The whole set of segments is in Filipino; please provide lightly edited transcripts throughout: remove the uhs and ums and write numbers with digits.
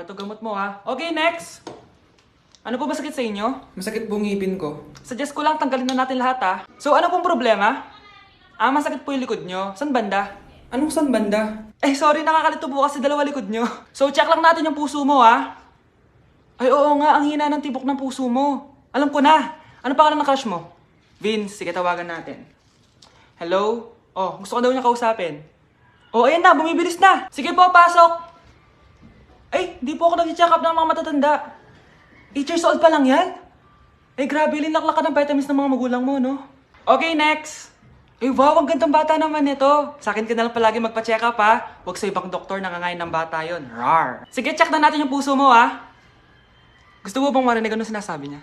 Ito gamot mo ha. Okay, next! Ano po ba sakit sa inyo? Masakit po ngipin ko. Suggest ko lang tanggalin na natin lahat ha. So ano pong problema? Masakit po yung likod nyo. San banda? Anong san banda? Sorry, nakakalito po kasi dalawa likod nyo. So check lang natin yung puso mo ha. Ay oo nga, ang hina ng tibok ng puso mo. Alam ko na. Ano pangalan ng crush mo? Vince, sige tawagan natin. Hello? Oh, gusto ko daw niya kausapin. Oh, ayan na, bumibilis na. Sige po, pasok. Ay, di po ako nag-check up ng mga matatanda. 8 years old pa lang yan? Grabe, linaklak ka ng vitamins ng mga magulang mo, no? Okay, next! Wow, ang gandang bata naman nito. Sa akin ka na lang palagi magpa-check up, ha? Huwag sa ibang doktor nangangain ng bata yon. Rar! Sige, check na natin yung puso mo, ha? Gusto mo bang marinig ano sinasabi niya?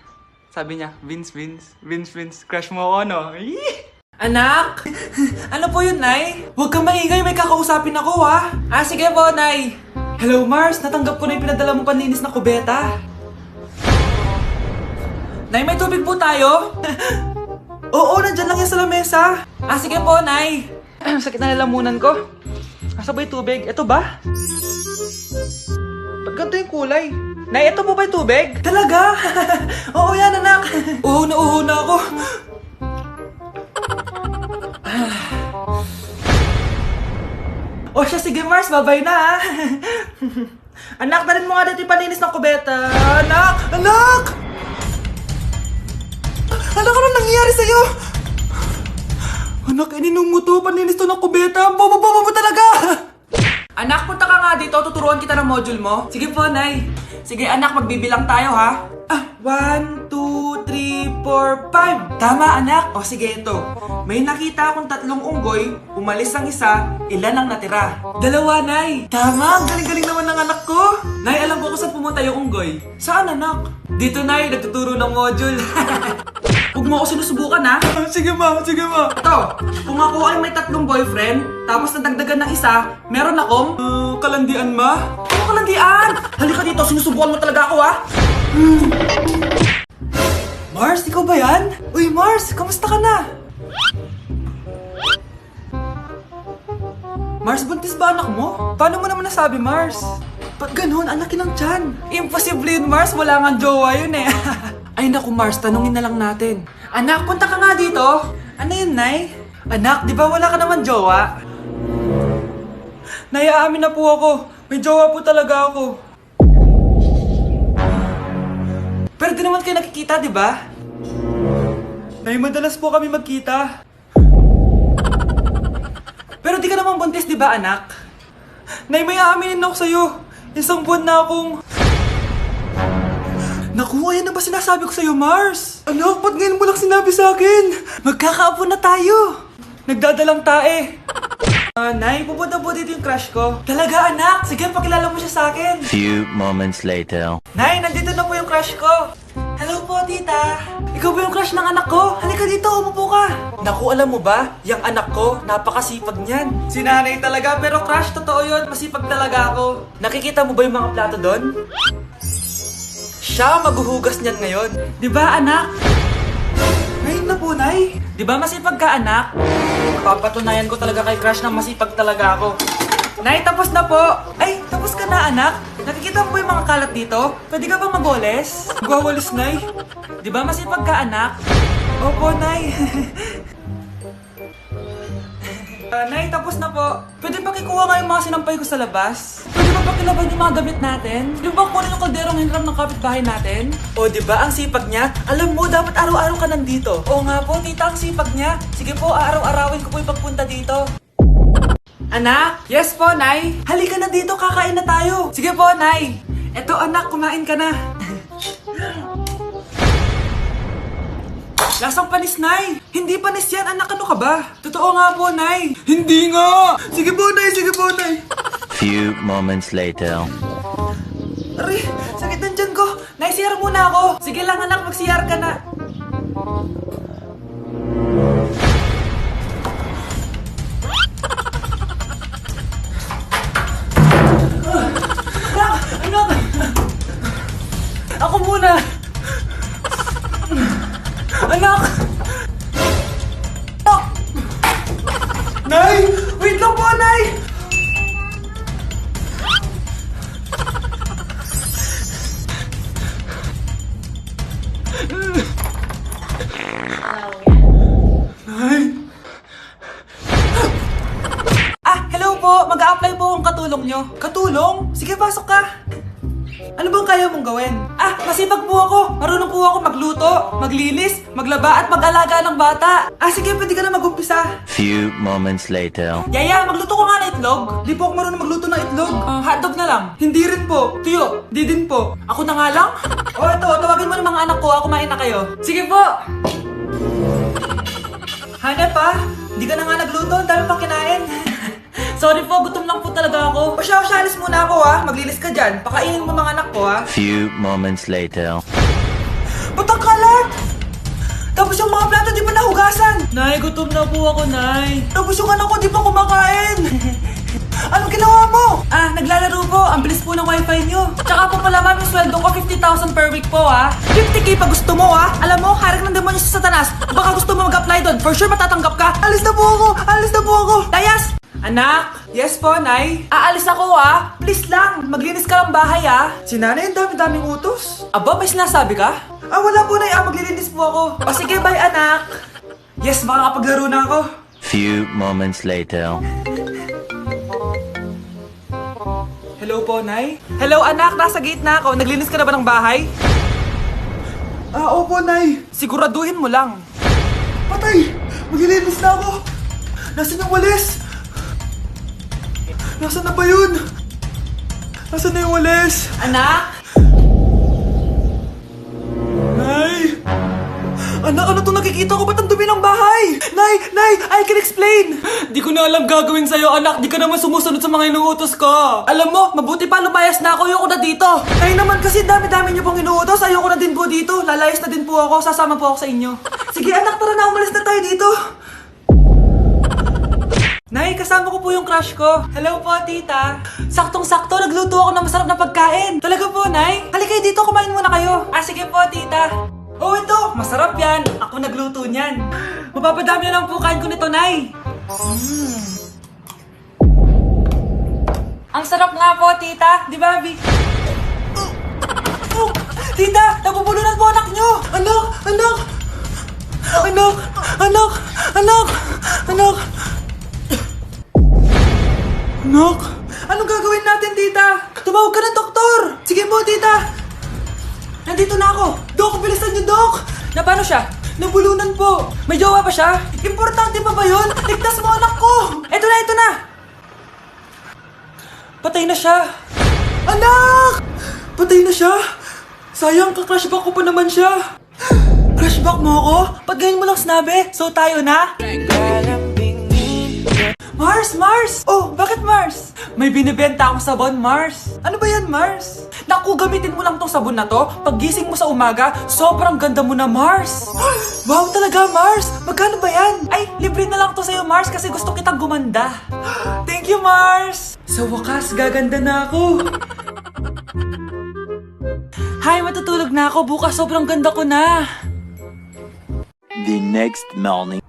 Sabi niya, Vince, crush mo ako, no? Anak! Ano po yun, Nay? Huwag kang maingay, may kakausapin ako, ha? Sige po, Nay. Hello, Mars. Natanggap ko na yung pinadala mo paninis na kubeta. Nay, may tubig po tayo? Oo, nandyan lang yan sa lamesa. Sige po, Nay. Sakit na lalamunan ko. Asa ba yung tubig? Ito ba? Ba't ganito yung kulay? Nay, ito po ba yung tubig? Talaga? Oo yan, anak. Uho na ako. O siya, sige Mars, babay na ha. Anak, dalhin mo nga dito yung paninis ng kubeta. Anak! Anak! Anak, anong nangyayari sa'yo? Anak, ininom mo to, paninis to ng kubeta. Ang bobo mo talaga! Anak, punta ka nga dito, tuturuan kita ng module mo. Sige po, Nay. Sige anak, magbibilang tayo ha. 1, 2, 3, 4, 5. Tama anak. O sige ito. May nakita akong 3 unggoy, umalis ang isa, ilan ang natira? 2, Nay. Tama, ang galing-galing naman ng anak ko. Nay, alam ko kung saan pumunta yung unggoy. Saan anak? Dito Nay, nagtuturo ng module. Huwag mo ako sinusubukan ha. Sige ma. Ito, kung ako ay may 3 boyfriend, tapos nadagdagan ng isa, meron akong... kalandian ma? Ano kalandian? Halika dito, sinusubukan mo talaga ako ha. Mars, ikaw ba yan? Uy Mars, kamusta ka na? Mars, buntis ba anak mo? Paano mo naman nasabi, Mars? Ba't ganun? Anakin ang tiyan. Imposible yun, Mars. Wala nga jowa yun eh. Ay naku, Mars, tanungin na lang natin. Anak, punta ka nga dito. Ano yun, Nay? Anak, di ba wala ka naman jowa? Nay, aamin na po ako. May jowa po talaga ako. Pero di naman kayo nakikita, di ba? Nay, madalas po kami magkita. Pero di ka naman buntis, di ba, anak? Nay, may aaminin ako sa'yo. Isang buwan na akong... Naku, ayan na ba sinasabi ko sa'yo, Mars? Anak, ba't ngayon mo lang sinabi sa'kin? Magkakaapo na tayo. Nagdadalang tae. Nay, pupunta po dito yung crush ko. Talaga, anak? Sige, pakilala mo siya sa'kin. Few moments later. Nay, nandito na po yung crush ko. Hello po, tita. Ikaw ba yung crush ng anak ko? Halika dito, umupo ka. Naku, alam mo ba? Yung anak ko, napakasipag niyan. Si nanay talaga, pero crush, totoo yun. Masipag talaga ako. Nakikita mo ba yung mga plato doon? Siya maghuhugas niyan ngayon. Di ba, anak? Ngayon na po, Nay. Di ba masipag ka, anak? Papatunayan ko talaga kay crush na masipag talaga ako. Nay, tapos na po. Ay, tapos ka na, anak. Nakikita mo ba yung mga kalat dito? Pwede ka bang magwalis? Magwawalis, Nay. Di ba masipag ka, anak? Opo, Nay. Nay, tapos na po. Pwede ba kikuha nga yung mga sinampay ko sa labas? Pwede ba pakilaban yung mga gamit natin? Di ba kunin yung kalderong hinram ng kapitbahay natin? O, di ba ang sipag niya? Alam mo, dapat araw-araw ka nandito. Oo nga po, tita, ang sipag niya. Sige po, araw-arawin ko po yung pagpunta dito. Anak? Yes po, Nay. Halika na dito, kakain na tayo. Sige po, Nay. Eto, anak, kumain ka na. Lasang panis, Nay. Hindi panis yan, anak. Ano ka ba? Totoo nga po, Nay. Hindi nga. Sige po, Nay. Few moments later. Aray, sakit ng tiyan ko. Nay, CR muna ako. Sige lang, anak, mag-CR ka na. Anak! Ako muna! Anak! Nay! Wait lang po, Nay! nyo? Katulong? Sige, pasok ka. Ano bang kaya mong gawin? Masipag po ako. Marunong po ako magluto, maglinis, maglaba at mag-alaga ng bata. Sige, pwede ka na mag-umpisa. Few moments later. Yaya, magluto ko nga ng itlog. Di po ako marunong magluto ng itlog. Hotdog na lang. Hindi rin po. Tuyo, di din po. Ako na nga lang? Ito, tawagin mo ng mga anak ko. Kumain na kayo. Sige po. Hanep di ka na nga nagluto. Ang dami pang kinain. Sorry po, gutom lang po talaga ako. Alis muna ako Maglinis ka dyan. Pakainin mo mga anak ko Few moments later. Ba't ang kalat? Tapos yung mga plato di pa nahugasan. Nay, gutom na po ako, Nay. Tapos yung anak ko di pa kumakain. Anong ginawa mo? Naglalaro po. Ang bilis po ng wifi nyo. Tsaka po pala ma'am, yung sweldo ko 50,000 per week po 50k pa gusto mo Alam mo, harap ng demonyo sa Satanas. Baka gusto mo mag-apply doon. For sure matatanggap ka. Alis na po ako. Dayas! Anak! Yes po, Nay. Aalis ako Please lang, maglinis ka ng bahay Si nanay, ang dami-daming utos. Aba, may sinasabi ka? Wala po, Nay. Maglilinis po ako. O sige, bye, anak. Yes, makakapaglaro na ako. Few moments later. Hello po, Nay. Hello, anak. Nasa gate na ako. Naglinis ka na ba ng bahay? Opo, Nay. Siguraduhin mo lang. Patay! Maglilinis na ako. Nasaan yung walis? Nasaan na ba yun? Nasaan na yung walis? Anak? Nay! Anak, ano itong nakikita ko? Ba't ang dumi ng bahay? Nay! I can explain! Di ko na alam gagawin sa'yo, anak. Di ka naman sumusunod sa mga inuutos ko. Alam mo, mabuti pa lumayas na ako. Ayoko na dito. Nay naman kasi dami-dami niyo pong inuutos. Ayoko na din po dito. Lalayas na din po ako. Sasama po ako sa inyo. Sige anak, tara na. Umalis na tayo dito. Nay, kasama ko po yung crush ko. Hello po, tita. Saktong-sakto, nagluto ako ng masarap na pagkain. Talaga po, Nay? Halika dito, kumain muna kayo. Sige po, tita. Ito, masarap yan. Ako nagluto niyan. Mapapadami na lang po kain ko nito, Nay. Ang sarap nga po, tita. Di ba, Abby? Tita, nabubulunan po anak nyo. Anak, anong gagawin natin, tita? Tumawag ka ng doktor! Sige po, tita! Nandito na ako! Dok, bilisan niyo, Dok! Na paano siya? Nabulunan po! May jowa pa siya? Importante pa ba yun? Ligtas mo, anak ko! Ito na! Patay na siya! Anak! Patay na siya? Sayang, ka-crushback ko pa naman siya! Crushback mo ako? Pag ganyan mo lang sinabi, so tayo na? Mars! Oh, bakit Mars? May binibenta akong sabon, Mars. Ano ba yan, Mars? Naku, gamitin mo lang tong sabon na to. Pag gising mo sa umaga, sobrang ganda mo na, Mars. Wow, talaga, Mars. Magkano ba yan? Ay, libre na lang to sa'yo, Mars, kasi gusto kitang gumanda. Thank you, Mars. Sa wakas, gaganda na ako. Hi, matutulog na ako. Bukas, sobrang ganda ko na. The next morning.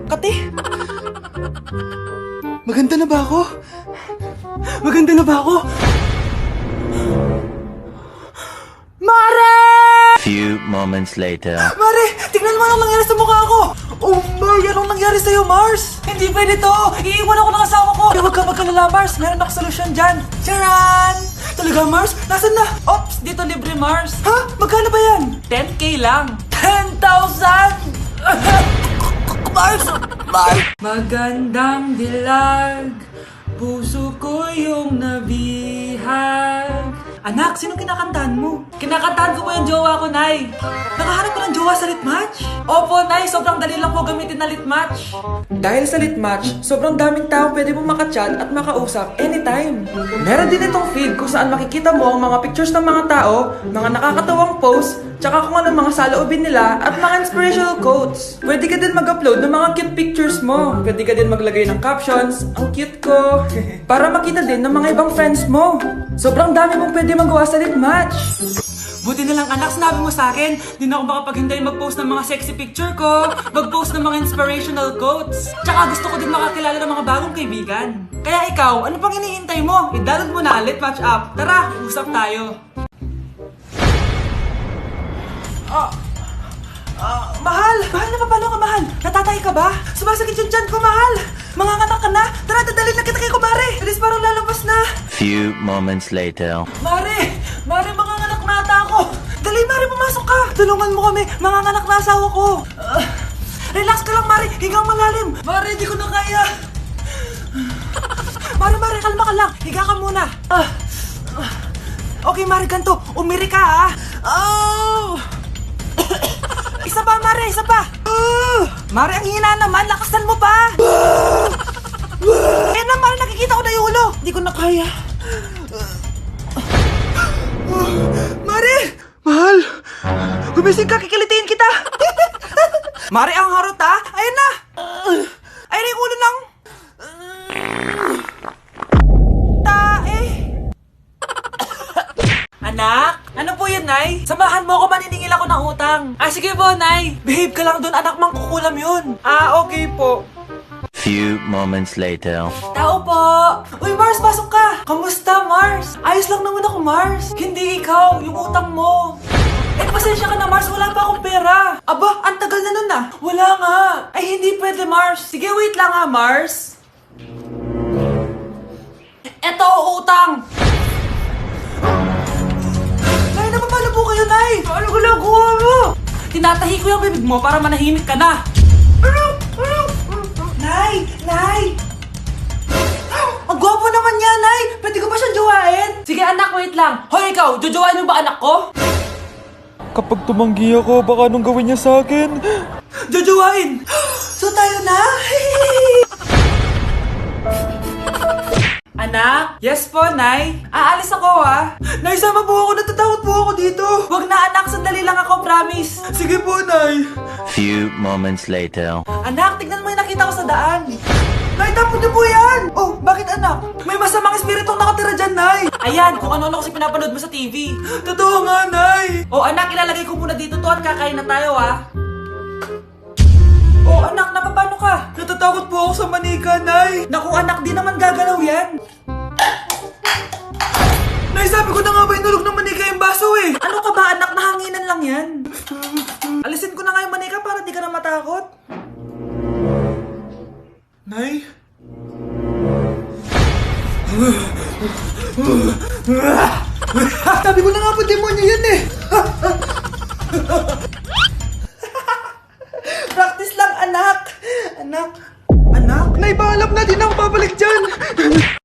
Kati? Maganda na ba ako? Mare! Few moments later. Mare, tingnan mo anong nangyari sa mukha ko! Oh my, anong nangyari sa'yo, Mars? Hindi pwede to! Iiwan ako ng asawa ko! Huwag ka magkalala, Mars! Meron ako solusyon dyan! Charan! Talaga, Mars? Nasaan na? Ops, dito libre, Mars! Ha? Magkano ba yan? 10k lang! 10,000! Mars! Magandang dilag, puso ko yung nabihag. Anak, sinong kinakantahan mo? Kinakantahan ko po yung jowa ko, Nay. Nakahanap ko ng jowa sa Litmatch? Opo, Nay. Sobrang dali lang po gamitin na Litmatch. Dahil sa Litmatch, sobrang daming tao pwede mong makachat at makausap anytime. Meron din itong feed kung saan makikita mo ang mga pictures ng mga tao, mga nakakatawang posts, tsaka kung anong mga saloobin nila at mga inspirational quotes. Pwede ka din mag-upload ng mga cute pictures mo. Pwede ka din maglagay ng captions, ang cute ko, para makita din ng mga ibang friends mo. Sobrang dami mong pwede magawa sa Litmatch. Buti na lang anak, sinabi mo sa akin, di na ako makapaghintay mag-post ng mga sexy picture ko, mag-post ng mga inspirational quotes. Tsaka gusto ko din makakilala ng mga bagong kaibigan. Kaya ikaw, ano pang hinihintay mo? I-download mo na Litmatch app. Tara, usap tayo. Mahal! Mahal na papalo ka, mahal! Natatay ka ba? Sumasakit yung tiyan ko, mahal! Manganganak ka na? Tara, dadalhin na kita kay kumare! Alis parang lalabas na! Few moments later. Mare! Mare, manganganak na ata ako! Dali, Mare, pumasok ka! Tulungan mo kami! Manganganak na asawa ko! Relax ka lang, Mare! Higang malalim! Mare, di ko na kaya! Mare, kalma ka lang! Higa ka muna! Okay, Mare, ganito! Umiri ka, ha! Oh! Isa pa, Mare! Isa pa! Mare, ang hina naman! Lakasan mo pa! Ayan na, Mare! Nakikita ko na yung ulo! Di ko na kaya! Mare! Mahal! Gumising ka! Kikilitiin kita! Mare, ang harot, ha! Ayan na! Ayan na yung ulo ng... Tae! Anak? Ano po yan, Nay? Samahan mo ako, maniningil ako ng utang. Sige po, Nay. Behave ka lang doon, anak, mangkukulam yun. Okay po. Few moments later. Tao po! Uy, Mars, pasok ka! Kamusta, Mars? Ayos lang naman ako, Mars. Hindi ikaw, yung utang mo. Pasensya ka na, Mars. Wala pa akong pera. Aba, ang tagal na nun ah. Wala nga. Ay, hindi pwede, Mars. Sige, wait lang ha, Mars. Eto, utang. Nay, napapalo po kayo, Nay. Ano ginagawa mo? Tinatahi ko yung bibig mo para manahimik ka na. Nay! Nay! Ang gwapo naman niya, Nay! Pwede ko ba siyang jowain? Sige, anak, wait lang. Hoy, ikaw, jojowain mo ba anak ko? Kapag tumanggi ako, baka anong gawin niya sa akin? Jojowain! So tayo na? Anak? Yes po, Nay. Aalis ako, ha? Nay, sama po ako. Natatakot po ako dito. Wag na, anak. Sandali lang ako, promise. Sige po, Nay. Few moments later. Anak, tignan mo yung nakita ko sa daan. Nay, tapon niyo po yan! Oh, bakit anak? May masamang espiritong nakatira dyan, Nay! Ayan, kung ano-ano kasi pinapanood mo sa TV. Totoo nga, Nay! Oh, anak, ilalagay ko muna dito to at kakain na tayo, ha? Oh, anak, napapano ka? Natatakot po ako sa manika, Nay! Naku, anak, di naman gagalaw yan! Nay, sabi ko na nga ba inulog ng manika yung baso, eh! Ano ka ba, anak? Nahanginan lang yan! Alisin ko na nga yung manika para di ka na matakot. Nay? Sabi ko na nga po, demonyo yan eh! Practice lang, anak! Anak? Anak? Nay, paalam na, di na ako babalik dyan!